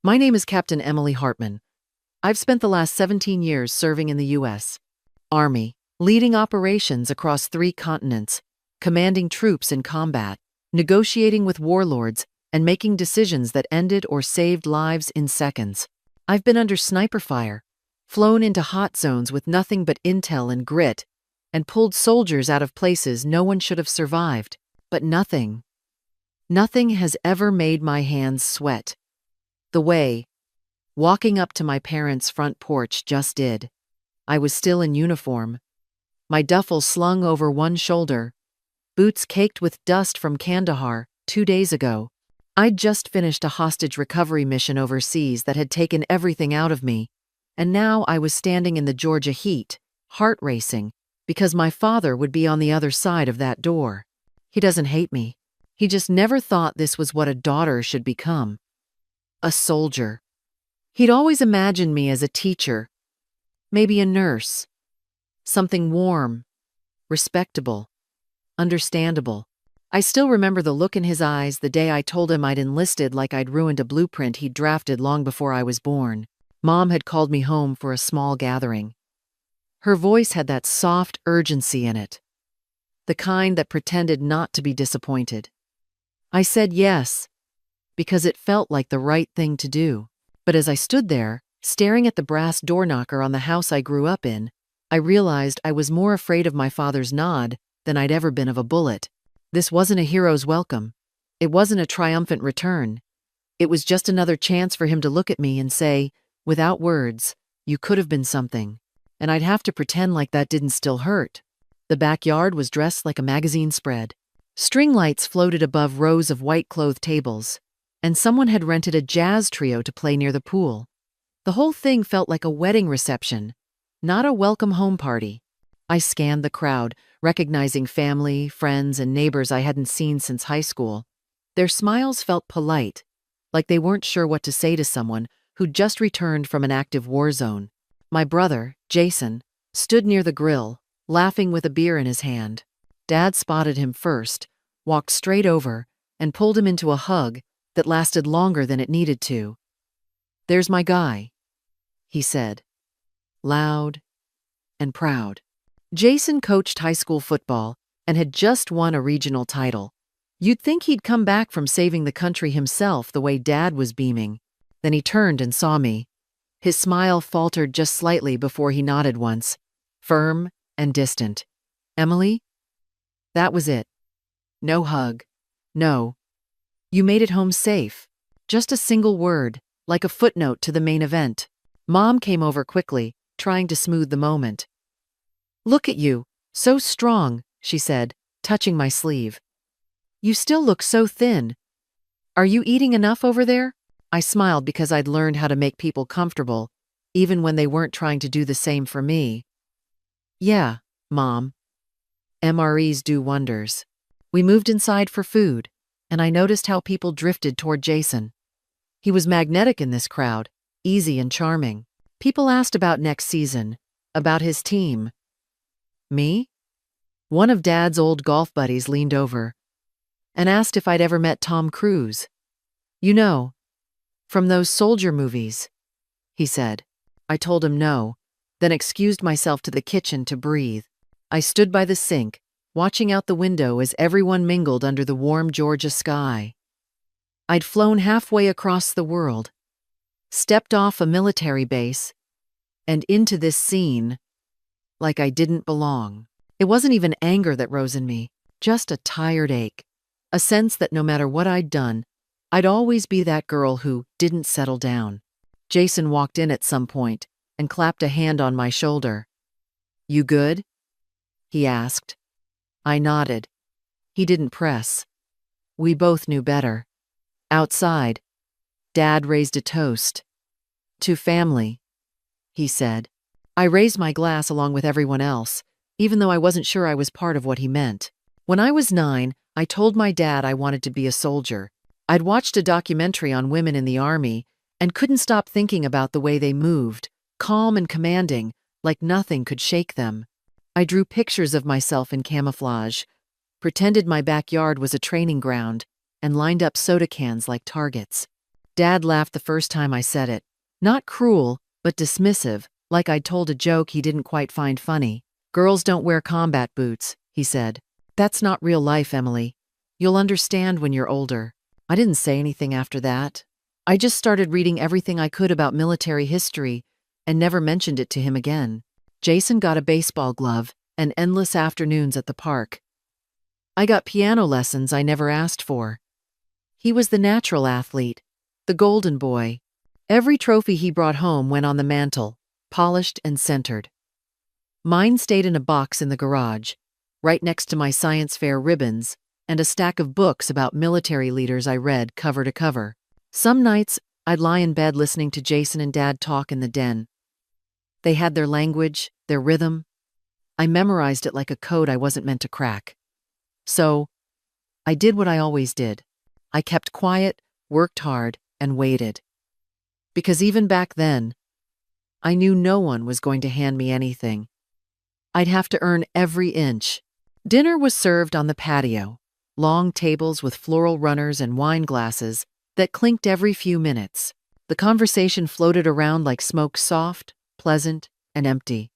My name is Captain Emily Hartman. I've spent the last 17 years serving in the U.S. Army, leading operations across 3 continents, commanding troops in combat, negotiating with warlords, and making decisions that ended or saved lives in seconds. I've been under sniper fire, flown into hot zones with nothing but intel and grit, and pulled soldiers out of places no one should have survived. But nothing has ever made my hands sweat the way walking up to my parents' front porch just did. I was still in uniform, my duffel slung over one shoulder, boots caked with dust from Kandahar 2 days ago. I'd just finished a hostage recovery mission overseas that had taken everything out of me, and now I was standing in the Georgia heat, heart racing, because my father would be on the other side of that door. He doesn't hate me. He just never thought this was what a daughter should become. A soldier. He'd always imagined me as a teacher, maybe a nurse, something warm, respectable, understandable. I still remember the look in his eyes the day I told him I'd enlisted like I'd ruined a blueprint he'd drafted long before I was born. Mom had called me home for a small gathering. Her voice had that soft urgency in it, the kind that pretended not to be disappointed. I said yes, because it felt like the right thing to do. But as I stood there, staring at the brass door knocker on the house I grew up in, I realized I was more afraid of my father's nod than I'd ever been of a bullet. This wasn't a hero's welcome. It wasn't a triumphant return. It was just another chance for him to look at me and say, without words, "You could have been something." And I'd have to pretend like that didn't still hurt. The backyard was dressed like a magazine spread. String lights floated above rows of white-clothed tables, and someone had rented a jazz trio to play near the pool. The whole thing felt like a wedding reception, not a welcome home party. I scanned the crowd, recognizing family, friends, and neighbors I hadn't seen since high school. Their smiles felt polite, like they weren't sure what to say to someone who'd just returned from an active war zone. My brother, Jason, stood near the grill, laughing with a beer in his hand. Dad spotted him first, walked straight over, and pulled him into a hug that lasted longer than it needed to. "There's my guy," he said, loud and proud. Jason coached high school football and had just won a regional title. You'd think he'd come back from saving the country himself the way Dad was beaming. Then he turned and saw me. His smile faltered just slightly before he nodded once, firm and distant. "Emily?" That was it. No hug. No. "You made it home safe." Just a single word, like a footnote to the main event. Mom came over quickly, trying to smooth the moment. "Look at you, so strong," she said, touching my sleeve. "You still look so thin. Are you eating enough over there?" I smiled because I'd learned how to make people comfortable, even when they weren't trying to do the same for me. "Yeah, Mom. MREs do wonders." We moved inside for food, and I noticed how people drifted toward Jason. He was magnetic in this crowd, easy and charming. People asked about next season, about his team. Me? One of Dad's old golf buddies leaned over and asked if I'd ever met Tom Cruise. "You know, from those soldier movies," he said. I told him no, then excused myself to the kitchen to breathe. I stood by the sink, watching out the window as everyone mingled under the warm Georgia sky. I'd flown halfway across the world, stepped off a military base, and into this scene like I didn't belong. It wasn't even anger that rose in me, just a tired ache, a sense that no matter what I'd done, I'd always be that girl who didn't settle down. Jason walked in at some point and clapped a hand on my shoulder. "You good?" he asked. I nodded. He didn't press. We both knew better. Outside, Dad raised a toast. "To family," he said. I raised my glass along with everyone else, even though I wasn't sure I was part of what he meant. When I was 9, I told my dad I wanted to be a soldier. I'd watched a documentary on women in the Army and couldn't stop thinking about the way they moved, calm and commanding, like nothing could shake them. I drew pictures of myself in camouflage, pretended my backyard was a training ground, and lined up soda cans like targets. Dad laughed the first time I said it. Not cruel, but dismissive, like I'd told a joke he didn't quite find funny. Girls don't wear combat boots, he said. That's not real life, Emily. You'll understand when you're older. I didn't say anything after that. I just started reading everything I could about military history and never mentioned it to him again. Jason got a baseball glove and endless afternoons at the park. I got piano lessons I never asked for. He was the natural athlete, the golden boy. Every trophy he brought home went on the mantel, polished and centered. Mine stayed in a box in the garage, right next to my science fair ribbons and a stack of books about military leaders I read cover to cover. Some nights, I'd lie in bed listening to Jason and Dad talk in the den. They had their language, their rhythm. I memorized it like a code I wasn't meant to crack. So, I did what I always did. I kept quiet, worked hard, and waited. Because even back then, I knew no one was going to hand me anything. I'd have to earn every inch. Dinner was served on the patio, long tables with floral runners and wine glasses that clinked every few minutes. The conversation floated around like smoke, soft, pleasant, and empty.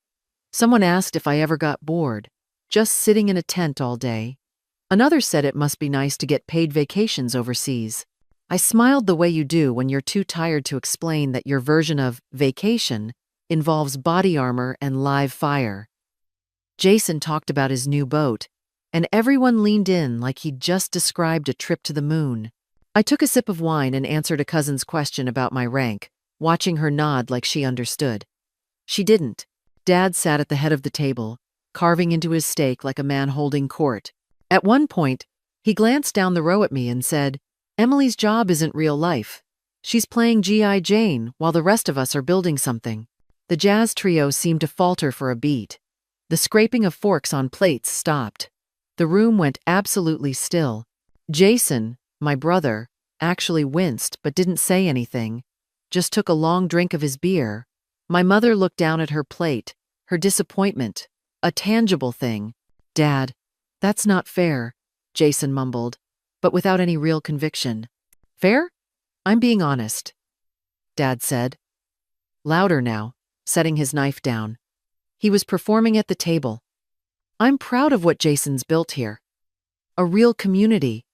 Someone asked if I ever got bored, just sitting in a tent all day. Another said it must be nice to get paid vacations overseas. I smiled the way you do when you're too tired to explain that your version of vacation involves body armor and live fire. Jason talked about his new boat, and everyone leaned in like he'd just described a trip to the moon. I took a sip of wine and answered a cousin's question about my rank, watching her nod like she understood. She didn't. Dad sat at the head of the table, carving into his steak like a man holding court. At one point, he glanced down the row at me and said, "Emily's job isn't real life. She's playing G.I. Jane while the rest of us are building something." The jazz trio seemed to falter for a beat. The scraping of forks on plates stopped. The room went absolutely still. Jason, my brother, actually winced but didn't say anything, just took a long drink of his beer. My mother looked down at her plate, her disappointment, a tangible thing. "Dad, that's not fair," Jason mumbled, but without any real conviction. "Fair? I'm being honest," Dad said. Louder now, setting his knife down. He was performing at the table. "I'm proud of what Jason's built here. A real community.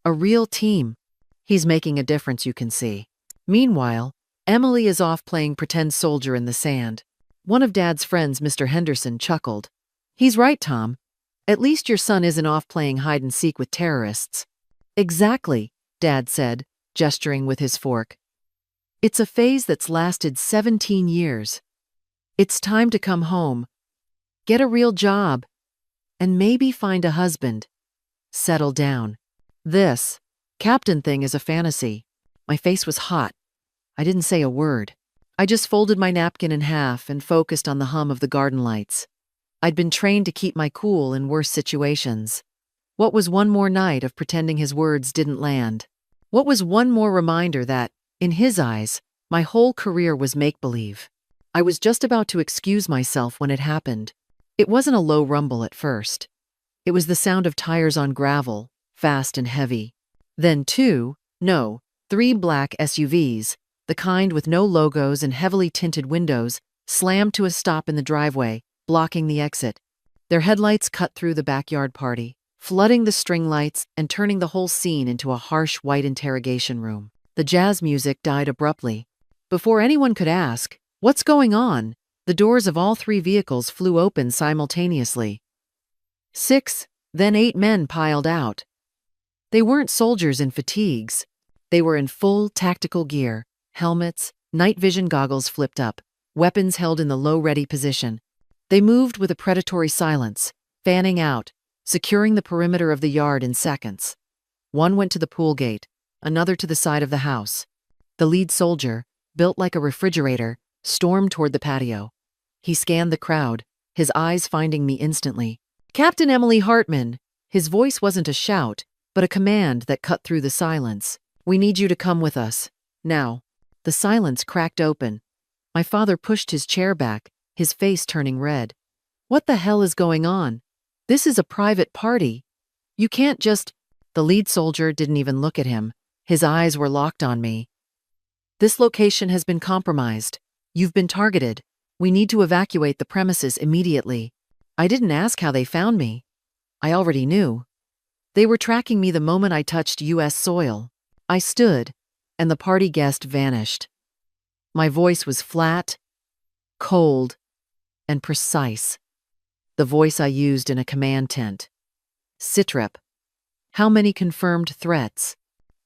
A real team. He's making a difference, you can see." Meanwhile, Emily is off playing pretend soldier in the sand. One of Dad's friends, Mr. Henderson, chuckled. "He's right, Tom. At least your son isn't off playing hide-and-seek with terrorists." "Exactly," Dad said, gesturing with his fork. "It's a phase that's lasted 17 years. It's time to come home, get a real job, and maybe find a husband. Settle down. This captain thing is a fantasy." My face was hot. I didn't say a word. I just folded my napkin in half and focused on the hum of the garden lights. I'd been trained to keep my cool in worse situations. What was one more night of pretending his words didn't land? What was one more reminder that, in his eyes, my whole career was make-believe? I was just about to excuse myself when it happened. It wasn't a low rumble at first. It was the sound of tires on gravel, fast and heavy. Then three black SUVs, the kind with no logos and heavily tinted windows, slammed to a stop in the driveway, blocking the exit. Their headlights cut through the backyard party, flooding the string lights and turning the whole scene into a harsh white interrogation room. The jazz music died abruptly. Before anyone could ask, "What's going on?" the doors of all three vehicles flew open simultaneously. 6, then 8 men piled out. They weren't soldiers in fatigues. They were in full tactical gear, helmets, night vision goggles flipped up, weapons held in the low-ready position. They moved with a predatory silence, fanning out, securing the perimeter of the yard in seconds. One went to the pool gate, another to the side of the house. The lead soldier, built like a refrigerator, stormed toward the patio. He scanned the crowd, his eyes finding me instantly. "Captain Emily Hartman!" His voice wasn't a shout, but a command that cut through the silence. "We need you to come with us. Now." The silence cracked open. My father pushed his chair back, his face turning red. "What the hell is going on? This is a private party. You can't just—" The lead soldier didn't even look at him. His eyes were locked on me. This location has been compromised. You've been targeted. We need to evacuate the premises immediately. I didn't ask how they found me. I already knew. They were tracking me the moment I touched U.S. soil. I stood, and the party guest vanished. My voice was flat, cold, and precise. The voice I used in a command tent. Sitrep. How many confirmed threats?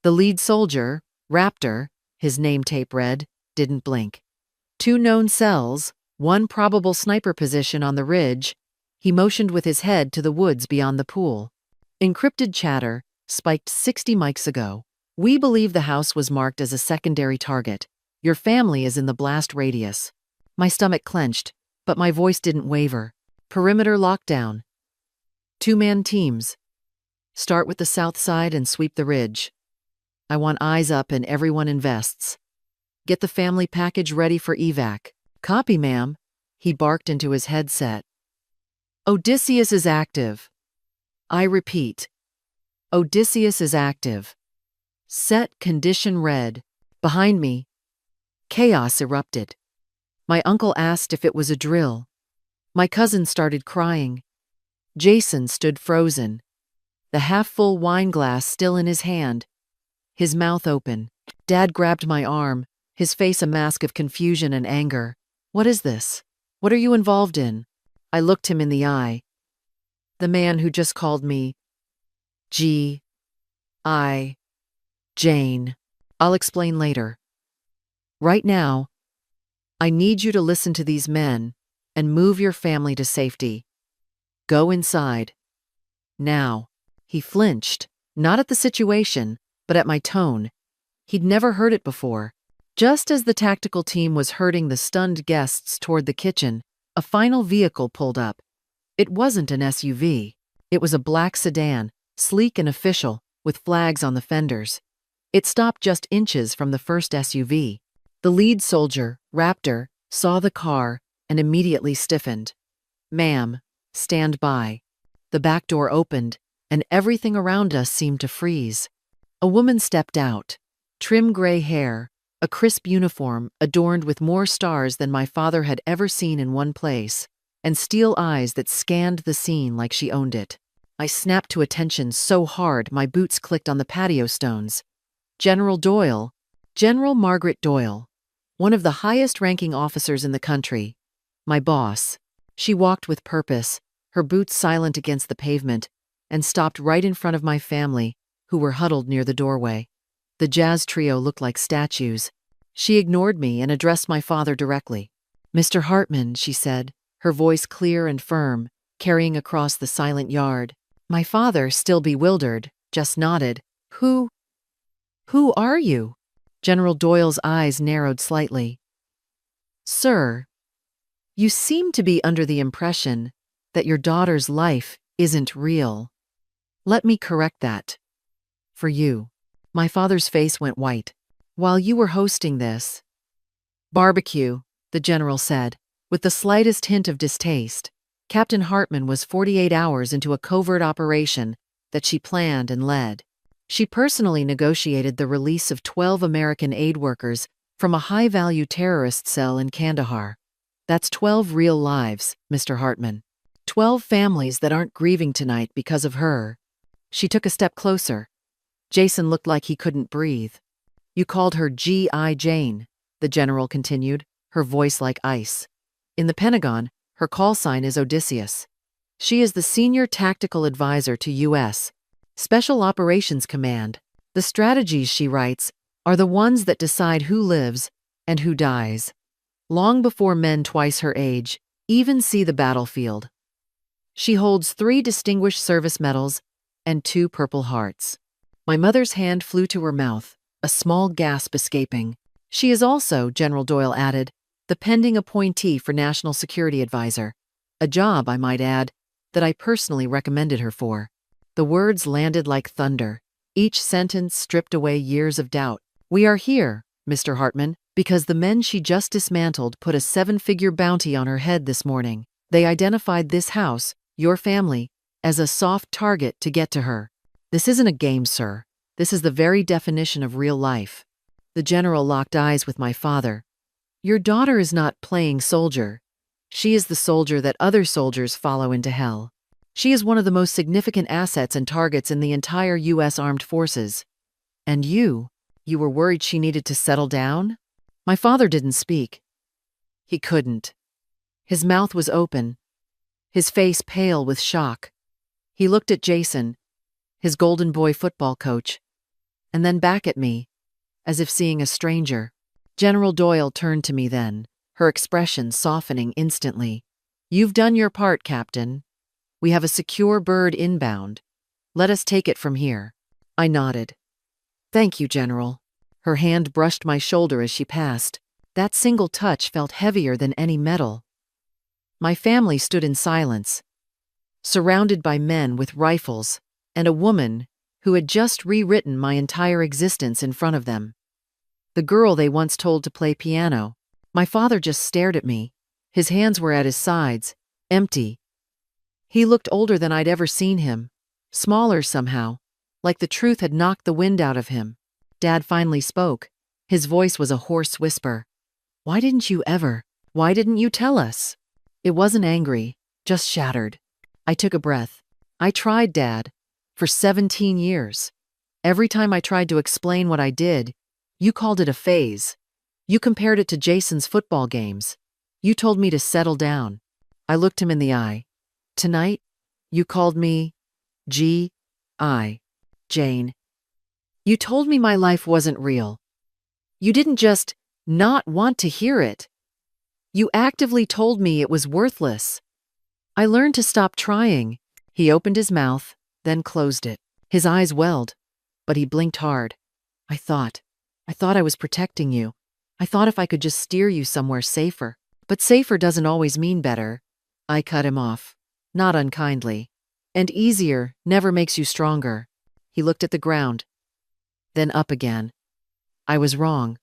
The lead soldier, Raptor, his name tape read, didn't blink. 2 known cells, 1 probable sniper position on the ridge. He motioned with his head to the woods beyond the pool. Encrypted chatter, spiked 60 mics ago. We believe the house was marked as a secondary target. Your family is in the blast radius. My stomach clenched, but my voice didn't waver. Perimeter lockdown. 2-man teams. Start with the south side and sweep the ridge. I want eyes up and everyone invests. Get the family package ready for evac. Copy, ma'am. He barked into his headset. Odysseus is active. I repeat. Odysseus is active. Set condition red. Behind me. Chaos erupted. My uncle asked if it was a drill. My cousin started crying. Jason stood frozen. The half-full wine glass still in his hand. His mouth open. Dad grabbed my arm, his face a mask of confusion and anger. What is this? What are you involved in? I looked him in the eye. The man who just called me G.I. Jane. I'll explain later. Right now, I need you to listen to these men and move your family to safety. Go inside. Now. He flinched, not at the situation, but at my tone. He'd never heard it before. Just as the tactical team was herding the stunned guests toward the kitchen, a final vehicle pulled up. It wasn't an SUV. It was a black sedan, sleek and official, with flags on the fenders. It stopped just inches from the first SUV. The lead soldier, Raptor, saw the car and immediately stiffened. Ma'am, stand by. The back door opened, and everything around us seemed to freeze. A woman stepped out. Trim gray hair, a crisp uniform adorned with more stars than my father had ever seen in one place, and steel eyes that scanned the scene like she owned it. I snapped to attention so hard my boots clicked on the patio stones. General Doyle, General Margaret Doyle, one of the highest-ranking officers in the country. My boss. She walked with purpose, her boots silent against the pavement, and stopped right in front of my family, who were huddled near the doorway. The jazz trio looked like statues. She ignored me and addressed my father directly. Mr. Hartman, she said, her voice clear and firm, carrying across the silent yard. My father, still bewildered, just nodded. Who are you? General Doyle's eyes narrowed slightly. Sir, you seem to be under the impression that your daughter's life isn't real. Let me correct that. For you. My father's face went white. While you were hosting this barbecue, the general said, with the slightest hint of distaste, Captain Hartman was 48 hours into a covert operation that she planned and led. She personally negotiated the release of 12 American aid workers from a high-value terrorist cell in Kandahar. That's 12 real lives, Mr. Hartman. 12 families that aren't grieving tonight because of her. She took a step closer. Jason looked like he couldn't breathe. You called her G.I. Jane, the general continued, her voice like ice. In the Pentagon, her call sign is Odysseus. She is the senior tactical advisor to U.S. Special Operations Command. The strategies, she writes, are the ones that decide who lives and who dies. Long before men twice her age even see the battlefield. She holds 3 Distinguished Service Medals and 2 Purple Hearts. My mother's hand flew to her mouth, a small gasp escaping. She is also, General Doyle added, the pending appointee for National Security Advisor, a job, I might add, that I personally recommended her for. The words landed like thunder. Each sentence stripped away years of doubt. We are here, Mr. Hartman, because the men she just dismantled put a 7-figure bounty on her head this morning. They identified this house, your family, as a soft target to get to her. This isn't a game, sir. This is the very definition of real life. The general locked eyes with my father. Your daughter is not playing soldier. She is the soldier that other soldiers follow into hell. She is one of the most significant assets and targets in the entire U.S. Armed Forces. And you were worried she needed to settle down? My father didn't speak. He couldn't. His mouth was open, his face pale with shock. He looked at Jason, his golden boy football coach, and then back at me, as if seeing a stranger. General Doyle turned to me then, her expression softening instantly. You've done your part, Captain. We have a secure bird inbound. Let us take it from here. I nodded. Thank you, General. Her hand brushed my shoulder as she passed. That single touch felt heavier than any metal. My family stood in silence, surrounded by men with rifles and a woman who had just rewritten my entire existence in front of them. The girl they once told to play piano. My father just stared at me. His hands were at his sides, empty. He looked older than I'd ever seen him, smaller somehow, like the truth had knocked the wind out of him. Dad finally spoke. His voice was a hoarse whisper. Why didn't you tell us? It wasn't angry, just shattered. I took a breath. I tried, Dad, for 17 years. Every time I tried to explain what I did, you called it a phase. You compared it to Jason's football games. You told me to settle down. I looked him in the eye. Tonight, you called me Jane. You told me my life wasn't real. You didn't just not want to hear it. You actively told me it was worthless. I learned to stop trying. He opened his mouth, then closed it. His eyes welled, but he blinked hard. I thought I was protecting you. I thought if I could just steer you somewhere safer. But safer doesn't always mean better. I cut him off, not unkindly. And easier never makes you stronger. He looked at the ground, then up again. I was wrong.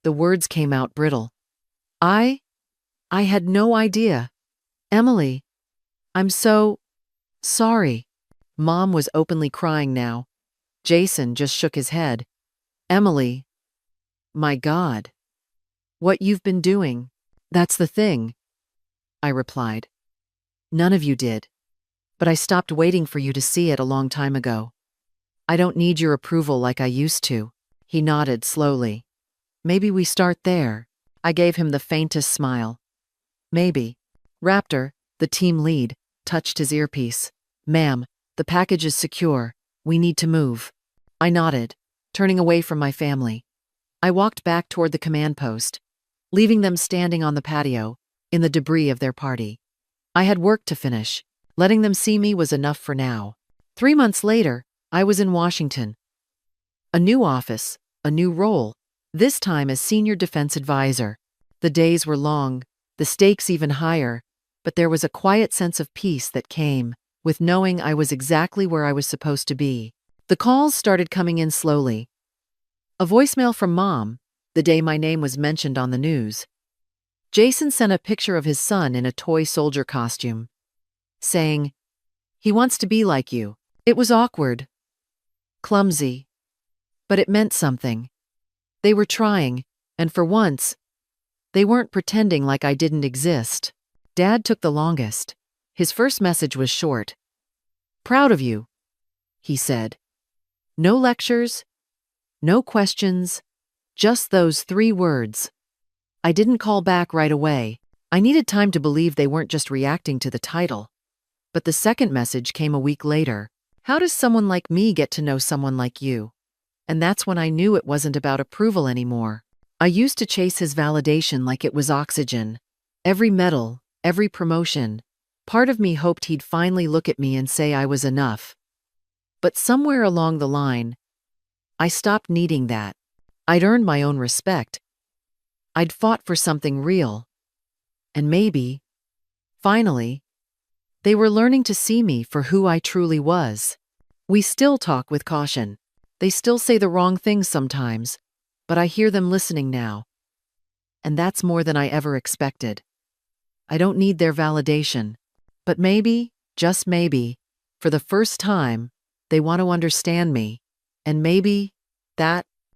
The words came out brittle. I had no idea. Emily, I'm so sorry. Mom was openly crying now. Jason just shook his head. Emily, my God, what you've been doing. That's the thing, I replied. None of you did. But I stopped waiting for you to see it a long time ago. I don't need your approval like I used to. He nodded slowly. Maybe we start there. I gave him the faintest smile. Maybe. Raptor, the team lead, touched his earpiece. Ma'am, the package is secure. We need to move. I nodded, turning away from my family. I walked back toward the command post, leaving them standing on the patio, in the debris of their party. I had work to finish. Letting them see me was enough for now. 3 months later, I was in Washington. A new office, a new role, this time as senior defense advisor. The days were long, the stakes even higher, but there was a quiet sense of peace that came with knowing I was exactly where I was supposed to be. The calls started coming in slowly. A voicemail from Mom, the day my name was mentioned on the news. Jason sent a picture of his son in a toy soldier costume, saying, he wants to be like you. It was awkward, clumsy, but it meant something. They were trying, and for once, they weren't pretending like I didn't exist. Dad took the longest. His first message was short. Proud of you, he said. No lectures, no questions, just those 3 words. I didn't call back right away. I needed time to believe they weren't just reacting to the title. But the second message came a week later. How does someone like me get to know someone like you? And that's when I knew it wasn't about approval anymore. I used to chase his validation like it was oxygen. Every medal, every promotion. Part of me hoped he'd finally look at me and say I was enough. But somewhere along the line, I stopped needing that. I'd earned my own respect. I'd fought for something real. And maybe, finally, they were learning to see me for who I truly was. We still talk with caution. They still say the wrong things sometimes, but I hear them listening now. And that's more than I ever expected. I don't need their validation, but maybe, just maybe, for the first time, they want to understand me, and maybe that